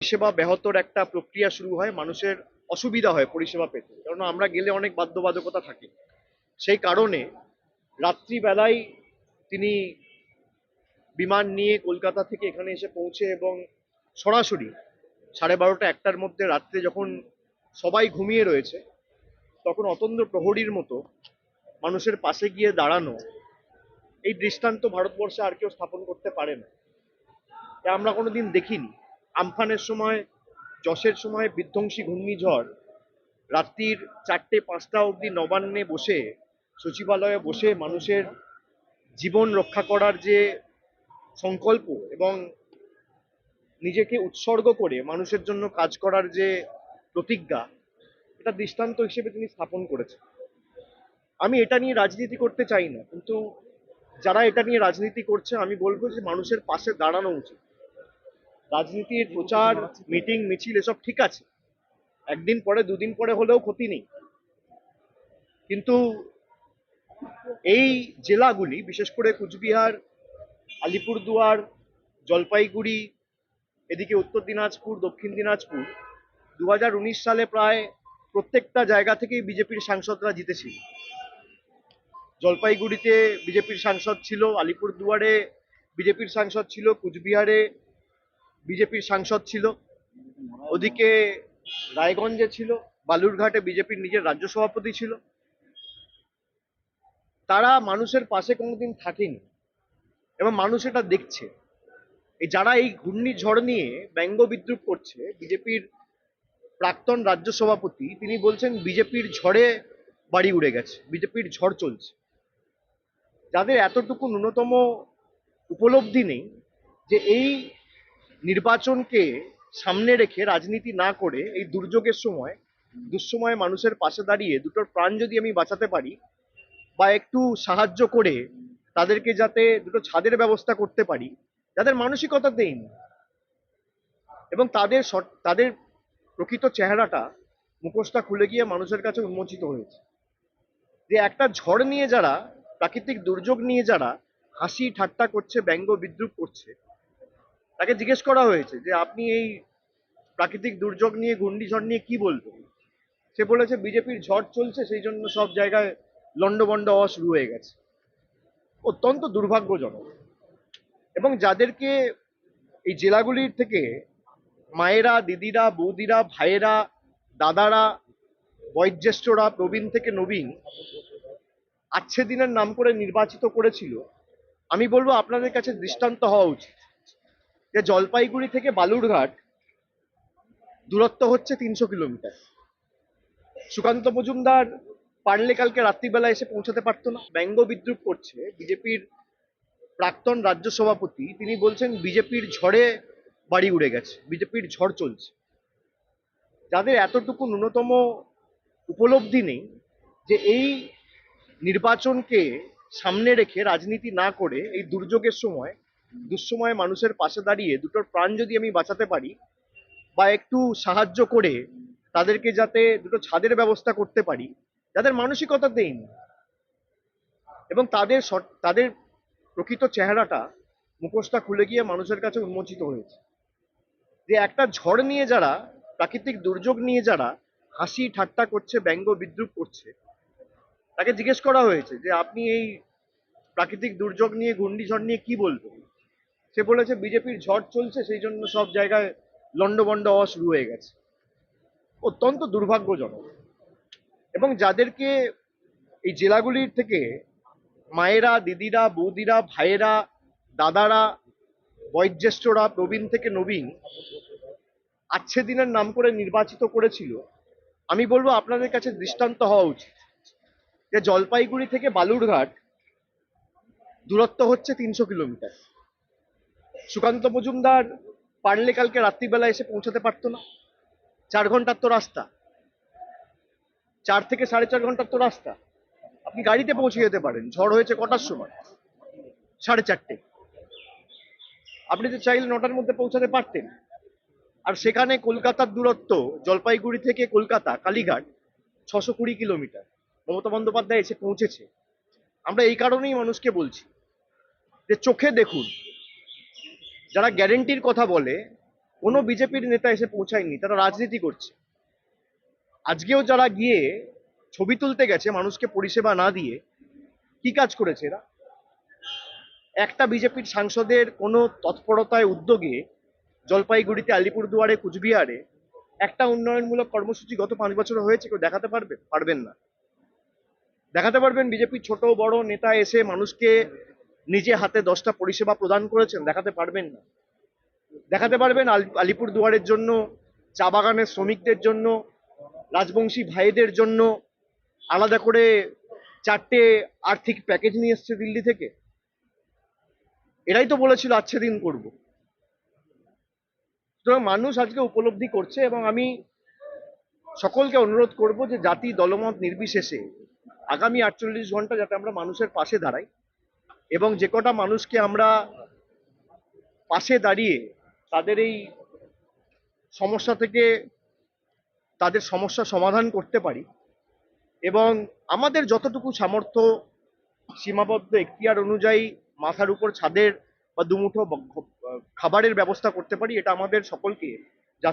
পরিষেবা ব্যাহতর একটা প্রক্রিয়া শুরু হয়, মানুষের অসুবিধা হয় পরিষেবা পেতে, কারণ আমরা গেলে অনেক বাধ্যবাধকতা থাকে। সেই কারণে রাত্রিবেলায় তিনি বিমান নিয়ে কলকাতা থেকে এখানে এসে পৌঁছে এবং সরাসরি 12:30 একটার মধ্যে রাত্রে যখন সবাই ঘুমিয়ে রয়েছে তখন অতন্দ্র প্রহরীর মতো মানুষের পাশে গিয়ে দাঁড়ানো, এই দৃষ্টান্ত ভারতবর্ষে আর কেউ স্থাপন করতে পারে না। যা আমরা কোনোদিন দেখিনি। আমফানের সময়, যশের সময় বিধ্বংসী ঘূর্ণিঝড় রাত্রির 4টে-5টা অবধি নবান্নে বসে, সচিবালয়ে বসে মানুষের জীবন রক্ষা করার যে সংকল্প এবং নিজেকে উৎসর্গ করে মানুষের জন্য কাজ করার যে প্রতিজ্ঞা, এটা দৃষ্টান্ত হিসেবে তিনি স্থাপন করেছেন। আমি এটা নিয়ে রাজনীতি করতে চাই না, কিন্তু যারা এটা নিয়ে রাজনীতি করছে আমি বলবো যে মানুষের পাশে দাঁড়ানো উচিত। রাজনীতির প্রচার, মিটিং, মিছিল এসব ঠিক আছে, একদিন পরে দুদিন পরে হলেও ক্ষতি নেই, কিন্তু এই জেলাগুলি, বিশেষ করে কুচবিহার, আলিপুরদুয়ার, জলপাইগুড়ি, এদিকে উত্তর দিনাজপুর, দক্ষিণ দিনাজপুর, 2019 সালে প্রায় প্রত্যেকটা জায়গা থেকেই বিজেপির সাংসদরা জিতেছিল। জলপাইগুড়িতে বিজেপির সাংসদ ছিল, আলিপুরদুয়ারে বিজেপির সাংসদ ছিল, কুচবিহারে বিজেপির সাংসদ ছিল, ওদিকে রায়গঞ্জে ছিল, বালুরঘাটে বিজেপির নিজের রাজ্য সভাপতি ছিল। তারা মানুষের পাশে কোনোদিন থাকেনি এবং মানুষ এটা দেখছে। যারা এই ঘূর্ণিঝড় নিয়ে ব্যঙ্গ বিদ্রুপ করছে, বিজেপির প্রাক্তন রাজ্য সভাপতি তিনি বলছেন বিজেপির ঝড়ে বাড়ি উড়ে গেছে, বিজেপির ঝড় চলছে। যাদের এতটুকু ন্যূনতম উপলব্ধি নেই যে এই নির্বাচনকে সামনে রেখে রাজনীতি না করে এই দুর্যোগের সময়, দুঃসময়ে মানুষের পাশে দাঁড়িয়ে দুটোর প্রাণ যদি আমি বাঁচাতে পারি বা একটু সাহায্য করে তাদেরকে যাতে দুটো ছাদের ব্যবস্থা করতে পারি, যাদের মানসিকতা নেই এবং তাদের প্রকৃত চেহারাটা, মুখোশটা খুলে গিয়ে মানুষের কাছে উন্মোচিত হয়েছে। যে একটা ঝড় নিয়ে যারা, প্রাকৃতিক দুর্যোগ নিয়ে যারা হাসি ঠাট্টা করছে, ব্যঙ্গ বিদ্রুপ করছে, তাকে জিজ্ঞেস করা হয়েছে যে আপনি এই প্রাকৃতিক দুর্যোগ নিয়ে, ঘূর্ণিঝড় নিয়ে কি বলবেন। সে বলেছে বিজেপির ঝড় চলছে, সেই জন্য সব জায়গায় লন্ডভন্ড হওয়া শুরু হয়ে গেছে। অত্যন্ত দুর্ভাগ্যজনক। এবং যাদেরকে এই জেলাগুলির থেকে মায়েরা, দিদিরা, বৌদিরা, ভাইয়েরা, দাদারা, বয়োজ্যেষ্ঠরা, প্রবীণ থেকে নবীন আচ্ছে দিনের নাম করে নির্বাচিত করেছিল, আমি বলবো আপনাদের কাছে দৃষ্টান্ত হওয়া উচিত যে জলপাইগুড়ি থেকে বালুরঘাট দূরত্ব হচ্ছে 300 কিলোমিটার। সুকান্ত মজুমদার পারলে কালকে রাত্রিবেলা এসে পৌঁছাতে পারতো না? ব্যঙ্গ বিদ্রুপ করছে বিজেপির প্রাক্তন রাজ্য সভাপতি, তিনি বলছেন বিজেপির ঝড়ে বাড়ি উড়ে গেছে, বিজেপির ঝড় চলছে। যাদের এতটুকু ন্যূনতম উপলব্ধি নেই যে এই নির্বাচনকে সামনে রেখে রাজনীতি না করে এই দুর্যোগের সময়, দুঃসময়ে মানুষের পাশে দাঁড়িয়ে দুটোর প্রাণ যদি আমি বাঁচাতে পারি বা একটু সাহায্য করে তাদেরকে যাতে দুটো ছাদের ব্যবস্থা করতে পারি, যাদের মানসিকতা নেই এবং তাদের প্রকৃত চেহারাটা, মুখোশটা খুলে গিয়ে মানুষের কাছে উন্মোচিত হয়েছে। যে একটা ঝড় নিয়ে যারা, প্রাকৃতিক দুর্যোগ নিয়ে যারা হাসি ঠাট্টা করছে, ব্যঙ্গ বিদ্রুপ করছে, তাকে জিজ্ঞেস করা হয়েছে যে আপনি এই প্রাকৃতিক দুর্যোগ নিয়ে, ঘূর্ণিঝড় নিয়ে কি বলবেন। সে বলেছে বিজেপির ঝড় চলছে, সেই জন্য সব জায়গায় লন্ডভন্ড হওয়া শুরু হয়ে গেছে। অত্যন্ত দুর্ভাগ্যজনক। এবং যাদেরকে এই জেলাগুলির থেকে মায়েরা, দিদিরা, বৌদিরা, ভাইয়েরা, দাদারা, বয়োজ্যেষ্ঠরা, প্রবীণ থেকে নবীন আচ্ছে দিনের নাম করে নির্বাচিত করেছিল, আমি বলবো আপনাদের কাছে দৃষ্টান্ত হওয়া উচিত যে জলপাইগুড়ি থেকে বালুরঘাট দূরত্ব হচ্ছে 300 কিলোমিটার। সুকান্ত মজুমদার পারলে কালকে রাত্রিবেলা এসে পৌঁছাতে পারতো না? 4 ঘন্টার তো রাস্তা, 4 থেকে 4.5 ঘন্টার তো রাস্তা। আপনি গাড়িতে পৌঁছে যেতে পারেন। ঝড় হয়েছে কটার সময়? 4:30। আপনি তো চাইলে 9টার মধ্যে পৌঁছাতে পারতেন। আর সেখানে কলকাতার দূরত্ব, জলপাইগুড়ি থেকে কলকাতা কালীঘাট 620 কিলোমিটার। মমতা বন্দ্যোপাধ্যায় এসে পৌঁছেছে। আমরা এই কারণেই মানুষকে বলছি যে চোখে দেখুন। যারা গ্যারেন্টির কথা বলে কোনো বিজেপির নেতা এসে পৌঁছায়নি, তারা রাজনীতি করছে। আজকেও যারা গিয়ে ছবি তুলতে গেছে মানুষকে পরিষেবা না দিয়ে, কি কাজ করেছে এরা? একটা বিজেপির সাংসদের কোনো তৎপরতায় উদ্যোগে জলপাইগুড়িতে, আলিপুরদুয়ারে, কুচবিহারে একটা উন্নয়নমূলক কর্মসূচি গত 5 বছরে হয়েছে কেউ দেখাতে পারবে? পারবেন না। দেখাতে পারবেন বিজেপির ছোট বড় নেতা এসে মানুষকে নিজে হাতে 10টা পরিষেবা প্রদান করেছেন? দেখাতে পারবেন না। দেখাতে পারবেন আলিপুরদুয়ারের জন্য, চা বাগানের শ্রমিকদের জন্য, রাজবংশী ভাইদের জন্য আলাদা করে 4টে আর্থিক প্যাকেজ নিয়ে এসছে দিল্লি থেকে? এরাই তো বলেছিল আচ্ছে দিন করব। সুতরাং মানুষ আজকে উপলব্ধি করছে, এবং আমি সকলকে অনুরোধ করব যে জাতি দলমত নির্বিশেষে আগামী 48 ঘন্টা যাতে আমরা মানুষের পাশে দাঁড়াই, এবং যে কটা মানুষকে আমরা পাশে দাঁড়িয়ে তাদের এই সমস্যা থেকে তাদের সমস্যা সমাধান করতে পারি, এবং আমাদের যতটুকু সামর্থ্য সীমাবদ্ধ এখতিয়ার অনুযায়ী মাথার উপর ছাদের বা দুমুঠো খাবারের ব্যবস্থা করতে পারি, এটা আমাদের সকলকে